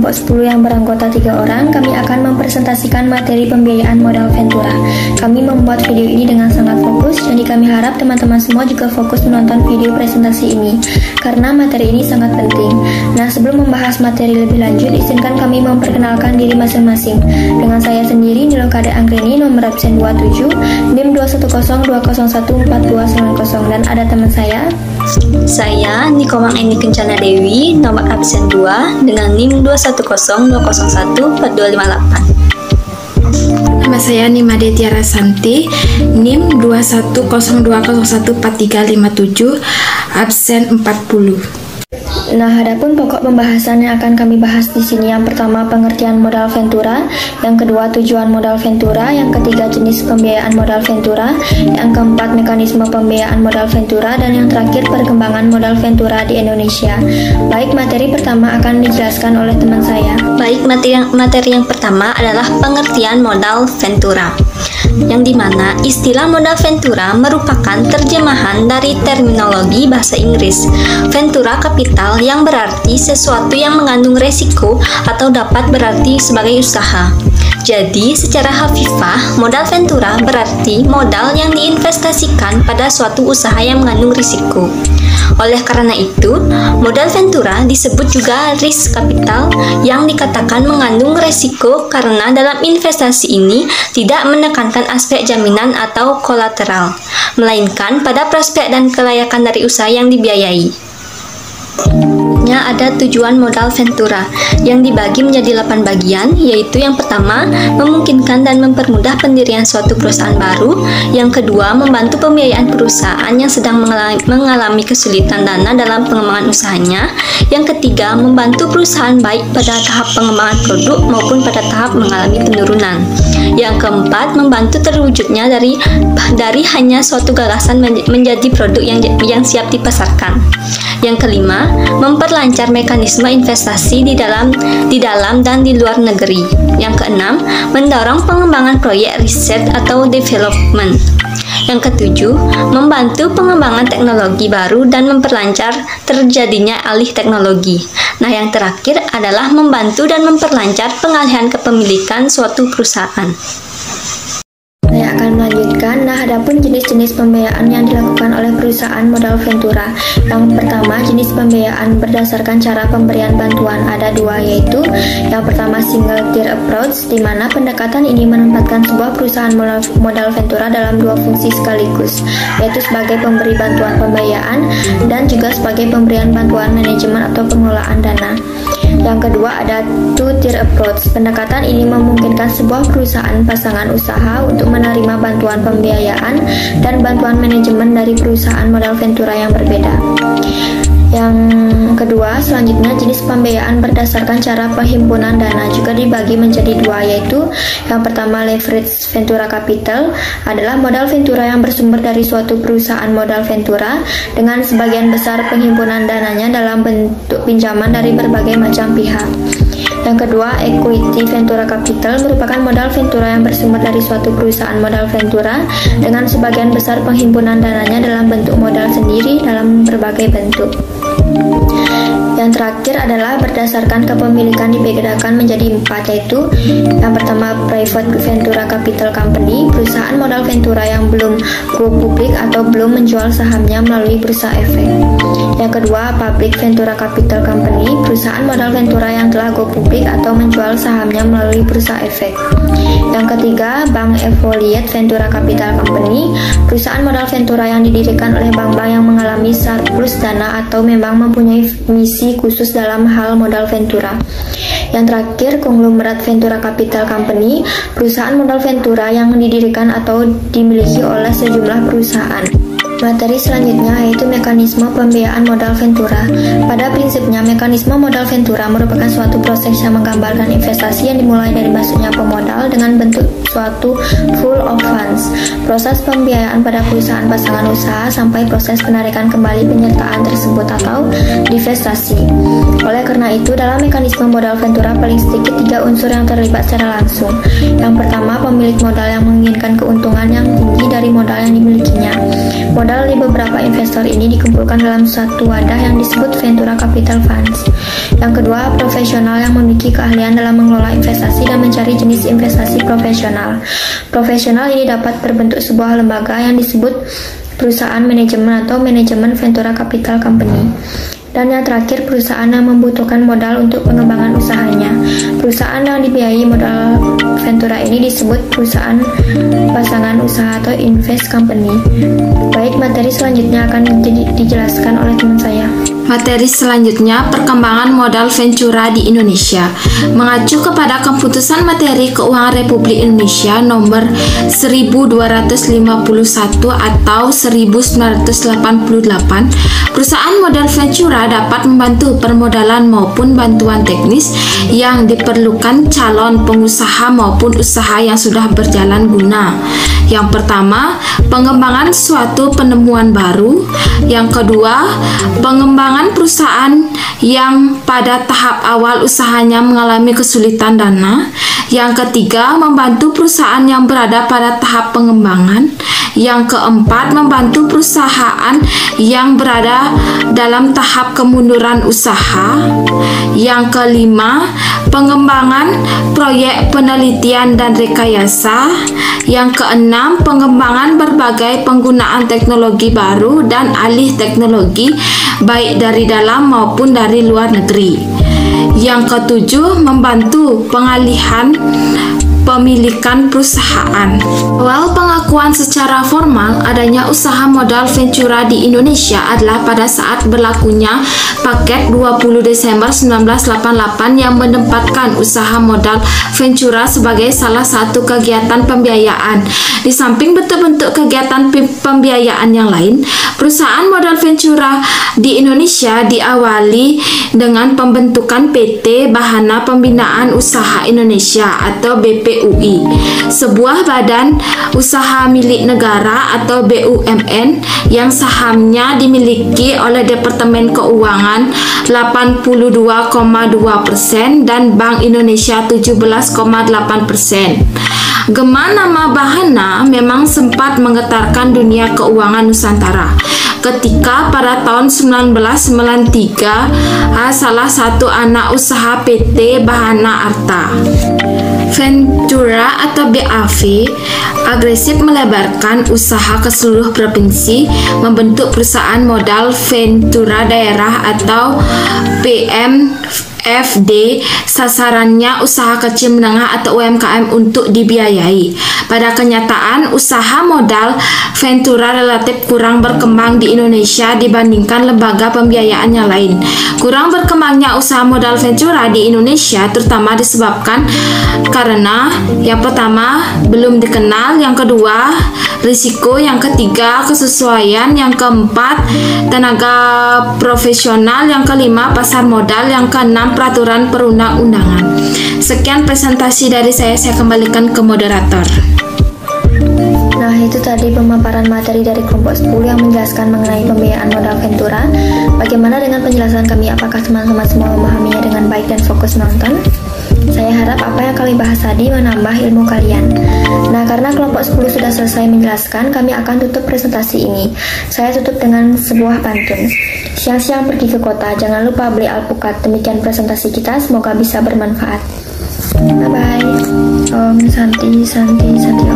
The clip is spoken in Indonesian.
kelompok 10 yang beranggota 3 orang, kami akan mempresentasikan materi pembiayaan modal Ventura. Kami membuat video ini dengan sangat fokus, jadi kami harap teman-teman semua juga fokus menonton video presentasi ini, karena materi ini sangat penting. Nah, sebelum membahas materi lebih lanjut, izinkan kami memperkenalkan diri masing-masing. Dengan saya sendiri, Nilokade Anggreni, nomor absen 27, NIM 21020014290, dan ada teman saya Nikomang Eni Kencana Dewi, nomor absen 2 dengan NIM 21020014258. Nama saya Nimade Tiara Santi, NIM 21020014357, absen 40. Nah, adapun pokok pembahasan yang akan kami bahas di sini, yang pertama pengertian modal Ventura, yang kedua tujuan modal Ventura, yang ketiga jenis pembiayaan modal Ventura, yang keempat mekanisme pembiayaan modal Ventura, dan yang terakhir perkembangan modal Ventura di Indonesia. Baik, materi pertama akan dijelaskan oleh teman saya. Baik, materi yang pertama adalah pengertian modal Ventura, yang dimana istilah modal Ventura merupakan terjemahan dari terminologi bahasa Inggris Ventura Capital, yang berarti sesuatu yang mengandung resiko atau dapat berarti sebagai usaha. Jadi, secara hafifah, modal Ventura berarti modal yang diinvestasikan pada suatu usaha yang mengandung risiko. Oleh karena itu, modal Ventura disebut juga risk capital, yang dikatakan mengandung resiko karena dalam investasi ini tidak menekankan aspek jaminan atau kolateral, melainkan pada prospek dan kelayakan dari usaha yang dibiayai. Ada tujuan modal Ventura yang dibagi menjadi 8 bagian, yaitu yang pertama, memungkinkan dan mempermudah pendirian suatu perusahaan baru. Yang kedua, membantu pembiayaan perusahaan yang sedang mengalami kesulitan dana dalam pengembangan usahanya. Yang ketiga, membantu perusahaan baik pada tahap pengembangan produk maupun pada tahap mengalami penurunan. Yang keempat, membantu terwujudnya dari hanya suatu gagasan menjadi produk yang siap dipasarkan. Yang kelima, memperlancar mekanisme investasi di dalam dan di luar negeri. Yang keenam, mendorong pengembangan proyek riset atau development. Yang ketujuh, membantu pengembangan teknologi baru dan memperlancar terjadinya alih teknologi. Nah, yang terakhir adalah membantu dan memperlancar pengalihan kepemilikan suatu perusahaan. Saya akan melanjutkan. Nah, adapun jenis-jenis pembiayaan yang dilakukan oleh perusahaan modal Ventura. Yang pertama, jenis pembiayaan berdasarkan cara pemberian bantuan ada dua, yaitu yang pertama single tier approach, di mana pendekatan ini menempatkan sebuah perusahaan modal Ventura dalam dua fungsi sekaligus, yaitu sebagai pemberi bantuan pembiayaan dan juga sebagai pemberian bantuan manajemen atau pengelolaan dana. Yang kedua ada two-tier approach. Pendekatan ini memungkinkan sebuah perusahaan pasangan usaha untuk menerima bantuan pembiayaan dan bantuan manajemen dari perusahaan modal Ventura yang berbeda. Yang kedua, selanjutnya jenis pembiayaan berdasarkan cara penghimpunan dana juga dibagi menjadi dua, yaitu yang pertama leverage Ventura Capital adalah modal Ventura yang bersumber dari suatu perusahaan modal Ventura dengan sebagian besar penghimpunan dananya dalam bentuk pinjaman dari berbagai macam pihak. Yang kedua, equity Ventura Capital merupakan modal Ventura yang bersumber dari suatu perusahaan modal Ventura dengan sebagian besar penghimpunan dananya dalam bentuk modal sendiri dalam berbagai bentuk. Yang terakhir adalah berdasarkan kepemilikan dibedakan menjadi 4, yaitu yang pertama Private Ventura Capital Company, perusahaan modal Ventura yang belum go publik atau belum menjual sahamnya melalui bursa efek. Yang kedua, Public Ventura Capital Company, perusahaan modal Ventura yang telah go publik atau menjual sahamnya melalui bursa efek. Yang ketiga, Bank Affiliate Ventura Capital Company, perusahaan modal Ventura yang didirikan oleh bank-bank yang mengalami surplus dana atau memang mempunyai misi khusus dalam hal modal Ventura. Yang terakhir, Konglomerat Ventura Capital Company, perusahaan modal Ventura yang didirikan atau dimiliki oleh sejumlah perusahaan. Materi selanjutnya yaitu mekanisme pembiayaan modal Ventura. Pada prinsipnya, mekanisme modal Ventura merupakan suatu proses yang menggambarkan investasi yang dimulai dari masuknya pemodal dengan bentuk suatu full of funds, proses pembiayaan pada perusahaan pasangan usaha sampai proses penarikan kembali penyertaan tersebut atau divestasi. Oleh karena itu, dalam mekanisme modal Ventura paling sedikit 3 unsur yang terlibat secara langsung. Yang pertama, pemilik modal yang menginginkan keuntungan yang tinggi dari modal yang dimilikinya. Modal Modal di beberapa investor ini dikumpulkan dalam satu wadah yang disebut Ventura Capital Funds. Yang kedua, profesional yang memiliki keahlian dalam mengelola investasi dan mencari jenis investasi profesional. Profesional ini dapat berbentuk sebuah lembaga yang disebut perusahaan manajemen atau manajemen Ventura Capital Company. Dan yang terakhir, perusahaan yang membutuhkan modal untuk pengembangan usahanya. Perusahaan yang dibiayai modal Ventura ini disebut perusahaan pasangan usaha atau invest company. Baik, materi selanjutnya akan dijelaskan oleh teman saya. Materi selanjutnya, perkembangan modal Ventura di Indonesia. Mengacu kepada Keputusan Materi Keuangan Republik Indonesia nomor 1251 atau 1988, perusahaan modal Ventura dapat membantu permodalan maupun bantuan teknis yang diperlukan calon pengusaha maupun usaha yang sudah berjalan guna. Yang pertama, pengembangan suatu penemuan baru. Yang kedua, pengembangan perusahaan yang pada tahap awal usahanya mengalami kesulitan dana. Yang ketiga, membantu perusahaan yang berada pada tahap pengembangan. Yang keempat, membantu perusahaan yang berada dalam tahap kemunduran usaha. Yang kelima, pengembangan proyek penelitian dan rekayasa. Yang keenam, pengembangan berbagai penggunaan teknologi baru dan alih teknologi baik dari dalam maupun dari luar negeri. Yang ketujuh, membantu pengalihan pemilikan perusahaan. Awal pengakuan secara formal adanya usaha modal Ventura di Indonesia adalah pada saat berlakunya Paket 20 Desember 1988 yang menempatkan usaha modal Ventura sebagai salah satu kegiatan pembiayaan. Di samping bentuk-bentuk kegiatan pembiayaan yang lain, perusahaan modal Ventura di Indonesia diawali dengan pembentukan PT Bahana Pembinaan Usaha Indonesia atau BPUI, sebuah badan usaha milik negara atau BUMN yang sahamnya dimiliki oleh Departemen Keuangan 82,2% dan Bank Indonesia 17,8%. Gema nama Bahana memang sempat menggetarkan dunia keuangan Nusantara ketika pada tahun 1993 salah satu anak usaha PT Bahana Arta Ventura atau BAV agresif melebarkan usaha ke seluruh provinsi, membentuk perusahaan modal Ventura daerah atau PMFD. Sasarannya usaha kecil menengah atau UMKM untuk dibiayai. Pada kenyataan, usaha modal Ventura relatif kurang berkembang di Indonesia dibandingkan lembaga pembiayaan yang lain. Kurang berkembangnya usaha modal Ventura di Indonesia terutama disebabkan karena yang pertama, belum dikenal, yang kedua, risiko, yang ketiga, kesesuaian, yang keempat, tenaga profesional, yang kelima, pasar modal, yang keenam, peraturan perundang-undangan. Sekian presentasi dari saya kembalikan ke moderator. Nah, itu tadi pemaparan materi dari kelompok 10 yang menjelaskan mengenai pembiayaan modal Ventura. Bagaimana dengan penjelasan kami? Apakah teman-teman semua memahaminya dengan baik dan fokus menonton? Saya harap apa yang kami bahas tadi menambah ilmu kalian. Nah, karena kelompok 10 sudah selesai menjelaskan, kami akan tutup presentasi ini. Saya tutup dengan sebuah pantun. Siang-siang pergi ke kota, jangan lupa beli alpukat. Demikian presentasi kita, semoga bisa bermanfaat. Bye-bye. Om Santi Santi Santi.